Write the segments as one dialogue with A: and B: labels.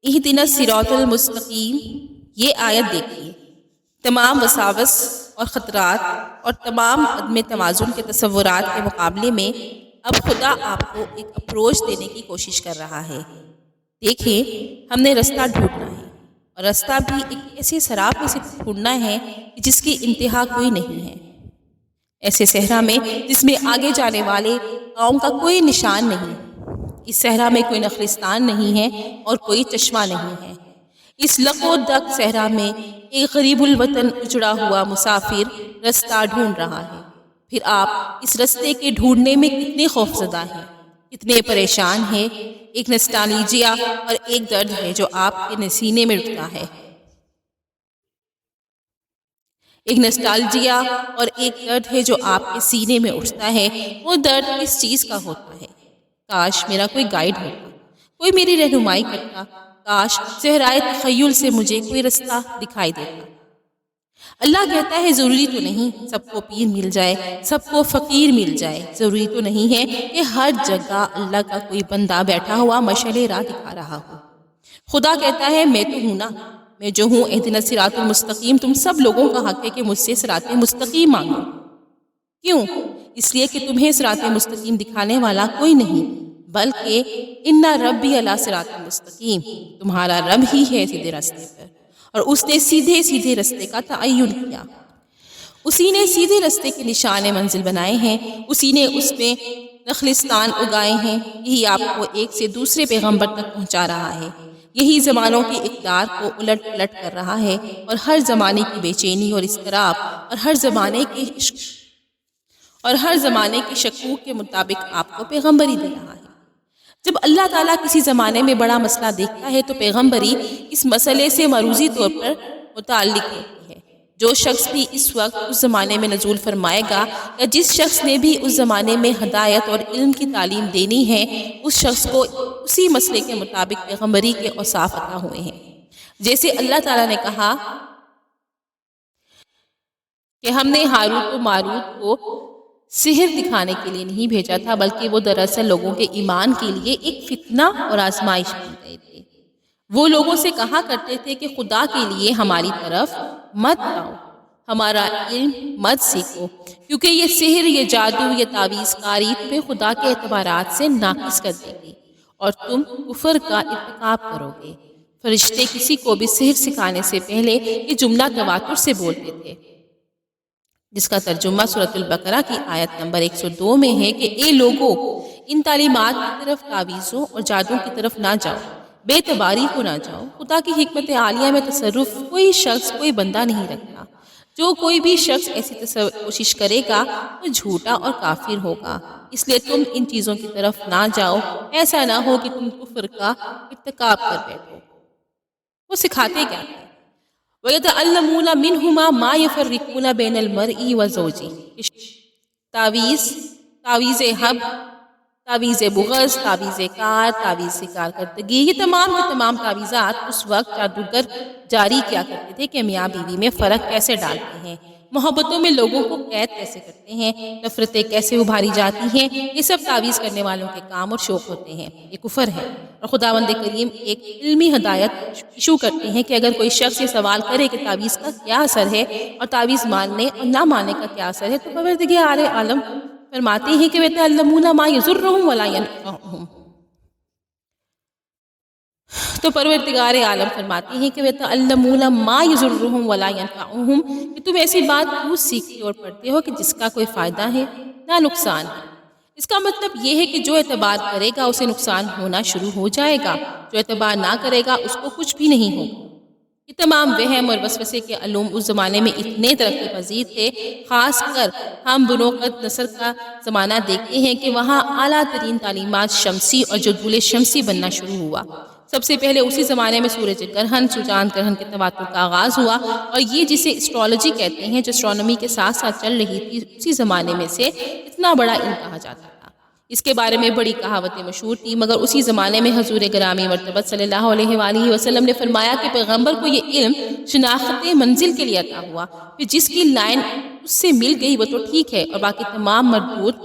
A: اہدنا الصراط المستقیم، یہ آیت دیکھیے۔ تمام وساوس اور خطرات اور تمام عدم توازن کے تصورات کے مقابلے میں اب خدا آپ کو ایک اپروچ دینے کی کوشش کر رہا ہے۔ دیکھیں، ہم نے رستہ ڈھونڈنا ہے، اور رستہ بھی ایک ایسے سراب میں سے ڈھونڈنا ہے جس کی انتہا کوئی نہیں ہے، ایسے صحرا میں جس میں آگے جانے والے قوم کا کوئی نشان نہیں۔ اس صحرا میں کوئی نخلستان نہیں ہے اور کوئی چشمہ نہیں ہے۔ اس لق و دق صحرا میں ایک غریب الوطن اجڑا ہوا مسافر رستہ ڈھونڈ رہا ہے۔ پھر آپ اس رستے کے ڈھونڈنے میں کتنے خوفزدہ ہیں، کتنے پریشان ہیں۔ ایک نسٹالجیا اور ایک درد ہے جو آپ کے سینے میں اٹھتا ہے۔ ایک نسٹالجیا اور ایک درد ہے جو آپ کے سینے میں اٹھتا ہے۔ وہ درد کس چیز کا ہوتا ہے؟ کاش میرا کوئی گائیڈ ہوتا، کوئی میری رہنمائی کرتا، کاش صحرائے تخیل سے مجھے کوئی رستہ دکھائی دیتا۔ اللہ کہتا ہے ضروری تو نہیں سب کو پیر مل جائے، سب کو فقیر مل جائے، ضروری تو نہیں ہے کہ ہر جگہ اللہ کا کوئی بندہ بیٹھا ہوا مشعل راہ دکھا رہا ہو۔ خدا کہتا ہے میں تو ہوں نا، میں جو ہوں اہدنا الصراط المستقیم۔ تم سب لوگوں کا حق ہے کہ مجھ سے صراط مستقیم مانگو۔ کیوں؟ اس لیے کہ تمہیں صراط مستقیم دکھانے والا کوئی نہیں، بلکہ ان ربی علی صراط مستقیم، تمہارا رب ہی ہے سیدھے راستے پر، اور اس نے سیدھے سیدھے راستے کا تعین کیا۔ اسی نے سیدھے راستے کے نشان منزل بنائے ہیں، اسی نے اس میں نخلستان اگائے ہیں۔ یہی آپ کو ایک سے دوسرے پیغمبر تک پہنچا رہا ہے، یہی زمانوں کی اقدار کو الٹ پلٹ کر رہا ہے، اور ہر زمانے کی بے چینی اور اضطراب اور ہر زمانے کے شکوک کے مطابق آپ کو پیغمبری دے رہا ہے۔ جب اللہ تعالیٰ کسی زمانے میں بڑا مسئلہ دیکھتا ہے تو پیغمبری اس مسئلے سے معروضی طور پر متعلق ہوتی ہے۔ جو شخص بھی اس وقت اس زمانے میں نزول فرمائے گا، یا جس شخص نے بھی اس زمانے میں ہدایت اور علم کی تعلیم دینی ہے، اس شخص کو اسی مسئلے کے مطابق پیغمبری کے اوصاف عطا ہوئے ہیں۔ جیسے اللہ تعالیٰ نے کہا کہ ہم نے ہاروت و ماروت کو سحر دکھانے کے لیے نہیں بھیجا تھا، بلکہ وہ دراصل لوگوں کے ایمان کے لیے ایک فتنہ اور آزمائش بن گئے تھے۔ وہ لوگوں سے کہا کرتے تھے کہ خدا کے لیے ہماری طرف مت آؤ، ہمارا علم مت سیکھو، کیونکہ یہ سحر، یہ جادو، یہ تعویذ کاری تمہیں خدا کے اعتبارات سے ناقص کر دے گی اور تم کفر کا ارتکاب کرو گے۔ فرشتے کسی کو بھی سحر سکھانے سے پہلے یہ جملہ تواتر سے بولتے تھے، جس کا ترجمہ سورۃ البقرہ کی آیت نمبر 102 میں ہے کہ اے لوگو، ان تعلیمات کی طرف، تعویذوں اور جادو کی طرف نہ جاؤ، بے تباری کو نہ جاؤ۔ خدا کی حکمت عالیہ میں تصرف کوئی شخص، کوئی بندہ نہیں رکھتا۔ جو کوئی بھی شخص ایسی کوشش کرے گا وہ جھوٹا اور کافر ہوگا، اس لیے تم ان چیزوں کی طرف نہ جاؤ، ایسا نہ ہو کہ تم کفر کا ارتکاب کر بیٹھو۔ وہ سکھاتے کیا تھے؟ وَيَتَعَلَّمُونَ مِنْهُمَا مَا يُفَرِّقُونَ بَيْنَ الْمَرْءِ وَزَوْجِهِ، تعویذ حب، تعویذ بغض، تعویذ کار، تعویذ کارکردگی، یہ تمام کے تمام تعویذات اس وقت جادوگر جاری کیا کرتے تھے کہ میاں بیوی میں فرق کیسے ڈالتے ہیں، محبتوں میں لوگوں کو قید کیسے کرتے ہیں، نفرتیں کیسے ابھاری جاتی ہیں۔ یہ سب تعویذ کرنے والوں کے کام اور شوق ہوتے ہیں۔ یہ کفر ہے، اور خداوند کریم ایک علمی ہدایت ایشو کرتے ہیں کہ اگر کوئی شخص یہ سوال کرے کہ تعویذ کا کیا اثر ہے اور تعویذ ماننے اور نہ ماننے کا کیا اثر ہے، تو پروردگار عالم فرماتے ہیں کہ وَيَتَعَلَّمُونَ مَا يَضُرُّهُمْ وَلَا يَنفَعُهُمْ، تو پروردگار عالم فرماتے ہیں کہ وَيَتَعَلَّمُونَ مَا يَضُرُّهُمْ وَلَا يَنفَعُهُمْ، کہ تم ایسی بات کیوں سیکھتے اور پڑھتے ہو کہ جس کا کوئی فائدہ ہے نہ نقصان ہے۔ اس کا مطلب یہ ہے کہ جو اعتبار کرے گا اسے نقصان ہونا شروع ہو جائے گا، جو اعتبار نہ کرے گا اس کو کچھ بھی نہیں ہوگا۔ یہ تمام وہم اور وسوسے کے علوم اس زمانے میں اتنے ترقی پذیر تھے، خاص کر ہم بنوقت نصر کا زمانہ دیکھتے ہیں کہ وہاں اعلیٰ ترین تعلیمات شمسی اور جدول شمسی بننا شروع ہوا۔ سب سے پہلے اسی زمانے میں سورج گرہن، چاند گرہن کے تواتر کا آغاز ہوا، اور یہ جسے اسٹرالوجی کہتے ہیں، جو اسٹرانومی کے ساتھ ساتھ چل رہی تھی، اسی زمانے میں سے اتنا بڑا علم کہا جاتا تھا۔ اس کے بارے میں بڑی کہاوتیں مشہور تھیں، مگر اسی زمانے میں حضور گرامی مرتبت صلی اللہ علیہ وآلہ وسلم نے فرمایا کہ پیغمبر کو یہ علم شناخت منزل کے لیے عطا ہوا، پھر جس کی لائن اس سے مل گئی وہ تو ٹھیک ہے، اور باقی تمام مردود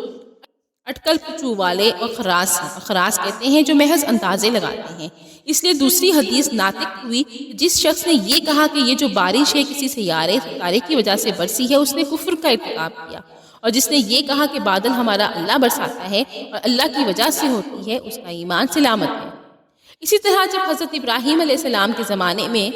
A: اٹکل پچو والے اور خراس ہیں۔ خراس کہتے ہیں جو محض اندازے لگاتے ہیں۔ اس لیے دوسری حدیث ناطق ہوئی، جس شخص نے یہ کہا کہ یہ جو بارش ہے کسی سیارے ستارے کی وجہ سے برسی ہے، اس نے کفر کا ارتکاب کیا، اور جس نے یہ کہا کہ بادل ہمارا اللہ برساتا ہے اور اللہ کی وجہ سے ہوتی ہے، اس کا ایمان سلامت ہے۔ اسی طرح جب حضرت ابراہیم علیہ السلام کے زمانے میں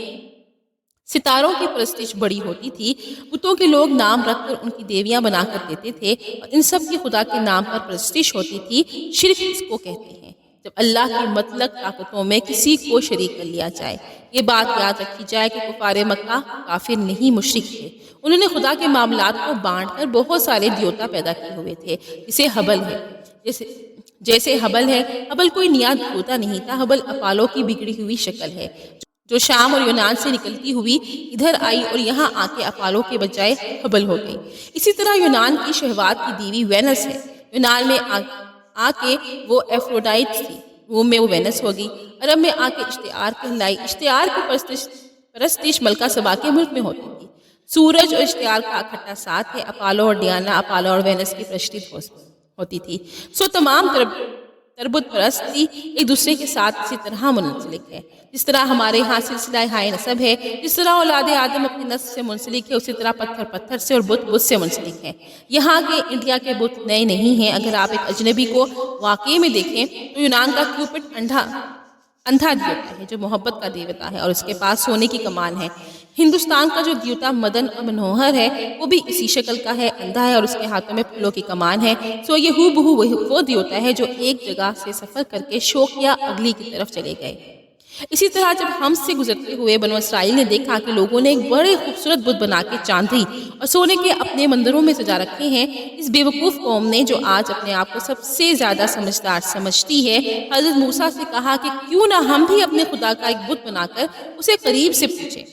A: ستاروں کی پرستش بڑی ہوتی تھی، بتوں کے لوگ نام رکھ کر ان کی دیویاں بنا کر دیتے تھے، اور ان سب کی خدا کے نام پر پرستش ہوتی تھی۔ شرک اس کو کہتے ہیں، جب اللہ کی مطلق طاقتوں میں کسی کو شریک کر لیا جائے۔ یہ بات یاد رکھی جائے کہ کفار مکہ کافر نہیں، مشرک تھے۔ انہوں نے خدا کے معاملات کو بانٹ کر بہت سارے دیوتا پیدا کیے ہوئے تھے، جسے حبل ہے، جیسے حبل ہے۔ حبل کوئی نیا دیوتا نہیں تھا، حبل اپالو کی بگڑی ہوئی شکل ہے جو شام اور یونان سے نکلتی ہوئی ادھر آئی اور یہاں آ کے اپالو کے بجائے حبل ہو گئی۔ اسی طرح یونان کی شہوات کی دیوی وینس ہے، یونان میں آ کے وہ ایفروڈائٹ تھی، روم میں وہ وینس ہوگی، عرب میں آ کے اشتعار کہلائی۔ اشتعار کی پرستش ملکہ سبا کے ملک میں ہوتی تھی۔ سورج اور اشتعار کا اکٹھا ساتھ ہے، اپالو اور ڈیانا، اپالو اور وینس کی پرستش ہوتی تھی۔ سو تمام تربت پرستی ایک دوسرے کے ساتھ اسی طرح منسلک ہے، جس طرح ہمارے ہاں سلسلہ ہائے نسب ہے، جس طرح اولاد آدم اپنی نسل سے منسلک ہے، اسی طرح پتھر پتھر سے اور بت بت سے منسلک ہے۔ یہاں کے انڈیا کے بت نئے نہیں ہیں۔ اگر آپ ایک اجنبی کو واقعے میں دیکھیں تو یونان کا کیوپٹ اندھا دیوتا ہے جو محبت کا دیوتا ہے، اور اس کے پاس سونے کی کمان ہے۔ ہندوستان کا جو دیوتا مدن اور منوہر ہے وہ بھی اسی شکل کا ہے، اندھا ہے، اور اس کے ہاتھوں میں پھولوں کی کمان ہے۔ سو یہ ہو بہو وہ دیوتا ہے جو ایک جگہ سے سفر کر کے شوقیہ اگلی کی طرف چلے گئے۔ اسی طرح جب ہم سے گزرتے ہوئے بنو اسرائیل نے دیکھا کہ لوگوں نے ایک بڑے خوبصورت بت بنا کے چاندی اور سونے کے اپنے مندروں میں سجا رکھے ہیں، اس بیوقوف قوم نے جو آج اپنے آپ کو سب سے زیادہ سمجھدار سمجھتی ہے، حضرت موسیٰ سے کہا کہ کیوں نہ ہم بھی اپنے خدا کا ایک بت بنا کر اسے قریب سے پوچھیں۔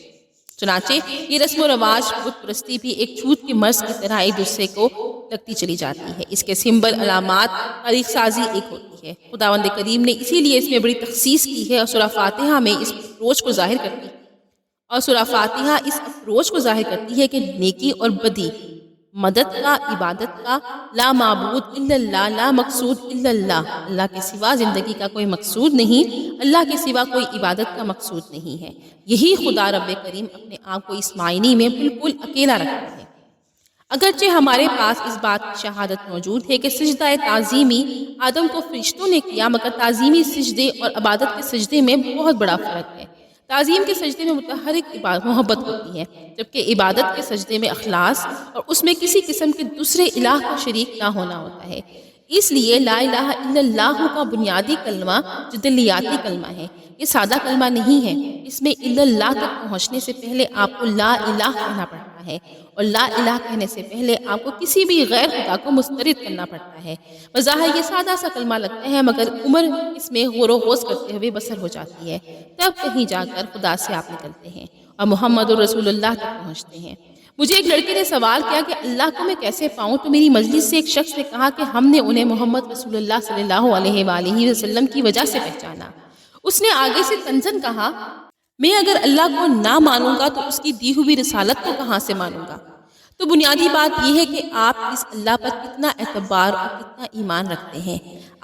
A: چنانچہ یہ رسم و رواج بت پرستی بھی ایک چھوت کے مرض کی طرح ایک دوسرے کو لگتی چلی جاتی ہے۔ اس کے سمبل، علامات، تاریخ سازی ایک ہوتی ہے۔ خداوند کریم نے اسی لیے اس میں بڑی تخصیص کی ہے، اور سورہ فاتحہ میں اس اپروچ کو ظاہر کرتی ہے کہ نیکی اور بدی، مدد کا، عبادت کا، لا معبود الا اللہ، لا مقصود الا اللہ، اللہ کے سوا زندگی کا کوئی مقصود نہیں، اللہ کے سوا کوئی عبادت کا مقصود نہیں ہے۔ یہی خدا رب کریم اپنے آپ کو اس معنی میں بالکل اکیلا رکھتا ہے۔ اگرچہ ہمارے پاس اس بات کی شہادت موجود ہے کہ سجدہ تعظیمی آدم کو فرشتوں نے کیا، مگر تعظیمی سجدے اور عبادت کے سجدے میں بہت بڑا فرق ہے۔ تعظیم کے سجدے میں متحرک محبت ہوتی ہے، جبکہ عبادت کے سجدے میں اخلاص اور اس میں کسی قسم کے دوسرے الہ کا شریک نہ ہونا ہوتا ہے۔ اس لیے لا الہ الا اللہ کا بنیادی کلمہ جدلیاتی کلمہ ہے، یہ سادہ کلمہ نہیں ہے۔ اس میں الا اللہ تک پہنچنے سے پہلے آپ کو لا الہ کہنا پڑتا ہے، اور لا الہ کہنے سے پہلے آپ کو کسی بھی غیر خدا کو مسترد کرنا پڑتا ہے۔ بظاہر یہ سادہ سا کلمہ لگتا ہے، مگر عمر اس میں غور و خوض کرتے ہوئے بسر ہو جاتی ہے، تب کہیں جا کر خدا سے آپ نکلتے ہیں اور محمد رسول اللہ تک پہنچتے ہیں۔ مجھے ایک لڑکے نے سوال کیا کہ اللہ کو میں کیسے پاؤں، تو میری مجلس سے ایک شخص نے کہا کہ ہم نے انہیں محمد رسول اللہ صلی اللہ علیہ وآلہ وسلم کی وجہ سے پہچانا۔ اس نے آگے سے طنزاً کہا، میں اگر اللہ کو نہ مانوں گا تو اس کی دی ہوئی رسالت کو کہاں سے مانوں گا؟ تو بنیادی بات یہ ہے کہ آپ اس اللہ پر کتنا اعتبار اور کتنا ایمان رکھتے ہیں۔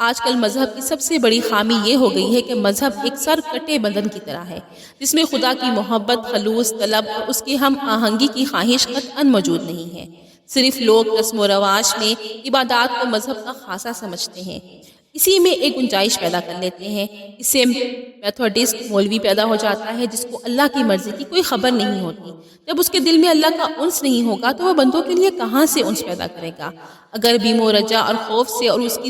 A: آج کل مذہب کی سب سے بڑی خامی یہ ہو گئی ہے کہ مذہب ایک سر کٹے بدن کی طرح ہے، جس میں خدا کی محبت، خلوص طلب اور اس کی ہم آہنگی کی خواہش قطعاً موجود نہیں ہے۔ صرف لوگ رسم و رواج میں عبادات کو مذہب کا خاصہ سمجھتے ہیں، اسی میں ایک گنجائش پیدا کر لیتے ہیں۔ اس سے میتھوڈسٹ مولوی پیدا ہو جاتا ہے جس کو اللہ کی مرضی کی کوئی خبر نہیں ہوتی۔ جب اس کے دل میں اللہ کا انس نہیں ہوگا تو وہ بندوں کے لیے کہاں سے انس پیدا کرے گا؟ اگر بیم و رجا اور خوف سے اور اس کی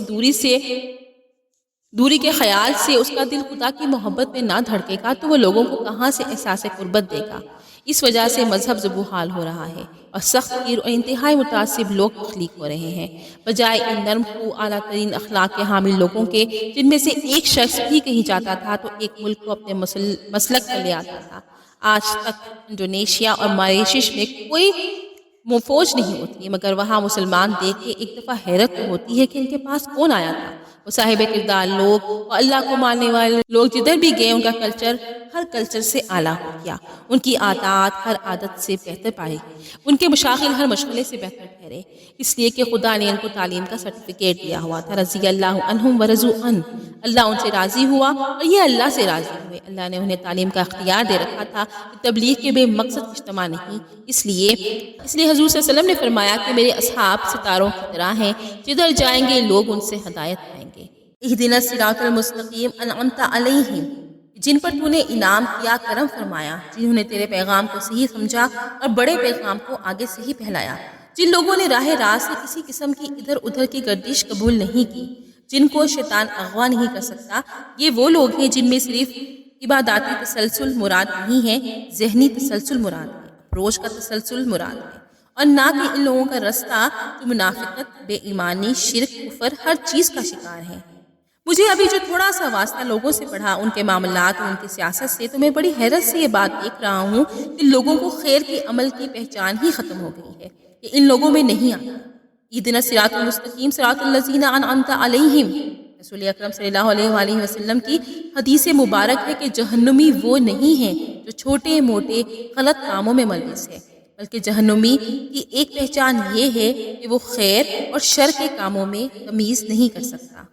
A: دوری کے خیال سے اس کا دل خدا کی محبت میں نہ دھڑکے گا تو وہ لوگوں کو کہاں سے احساس قربت دے گا؟ اس وجہ سے مذہب زبوحال ہو رہا ہے اور سخت گیر اور انتہائی متعصب لوگ تخلیق ہو رہے ہیں، بجائے ان نرم خو اعلیٰ ترین اخلاق کے حامل لوگوں کے، جن میں سے ایک شخص بھی کہیں جاتا تھا تو ایک ملک کو اپنے مسلک پر لے آتا تھا۔ آج تک انڈونیشیا اور ماریشس میں کوئی فوج نہیں ہوتی، مگر وہاں مسلمان دیکھ کے ایک دفعہ حیرت تو ہوتی ہے کہ ان کے پاس کون آیا تھا۔ وہ صاحب کردار لوگ اور اللہ کو ماننے والے لوگ جدھر بھی گئے ان کا کلچر ہر کلچر سے اعلیٰ ہو گیا، ان کی عادات ہر عادت سے بہتر پائے، ان کے مشاغل ہر مشغلے سے بہتر ٹھہرے، اس لیے کہ خدا نے ان کو تعلیم کا سرٹیفکیٹ دیا ہوا تھا، رضی اللہ عنہم ورضوا عنہ، اللہ ان سے راضی ہوا اور یہ اللہ سے راضی ہوئے۔ اللہ نے انہیں تعلیم کا اختیار دے رکھا تھا کہ تبلیغ کے بے مقصد اجتماع نہیں، اس لیے حضور صلی اللہ علیہ وسلم نے فرمایا کہ میرے اصحاب ستاروں کی طرح ہیں، جدھر جائیں گے لوگ ان سے ہدایت پائیں گے۔ اہدنا الصراط المستقیم انعمت علیہم، جن پر تو نے انعام کیا کرم فرمایا، جنہوں نے تیرے پیغام کو صحیح سمجھا اور بڑے پیغام کو آگے سے ہی پھیلایا، جن لوگوں نے راہ راست سے کسی قسم کی ادھر ادھر کی گردش قبول نہیں کی، جن کو شیطان اغوا نہیں کر سکتا، یہ وہ لوگ ہیں جن میں صرف عباداتی تسلسل مراد نہیں ہے، ذہنی تسلسل مراد ہے، اپروچ کا تسلسل مراد ہے، اور نہ کہ ان لوگوں کا رستہ جو منافقت، بے ایمانی، شرک، کفر، ہر چیز کا شکار ہے۔ مجھے ابھی جو تھوڑا سا واسطہ لوگوں سے پڑھا، ان کے معاملات اور ان کی سیاست سے، تو میں بڑی حیرت سے یہ بات دیکھ رہا ہوں کہ لوگوں کو خیر کے عمل کی پہچان ہی ختم ہو گئی ہے، یہ ان لوگوں میں نہیں آتا۔ اہدنا الصراط المستقیم صراط الذین انعمت علیہم، رسول اکرم صلی اللہ علیہ وآلہ وسلم کی حدیث مبارک ہے کہ جہنمی وہ نہیں ہیں جو چھوٹے موٹے غلط کاموں میں ملوث ہے، بلکہ جہنمی کی ایک پہچان یہ ہے کہ وہ خیر اور شر کے کاموں میں تمیز نہیں کر سکتا۔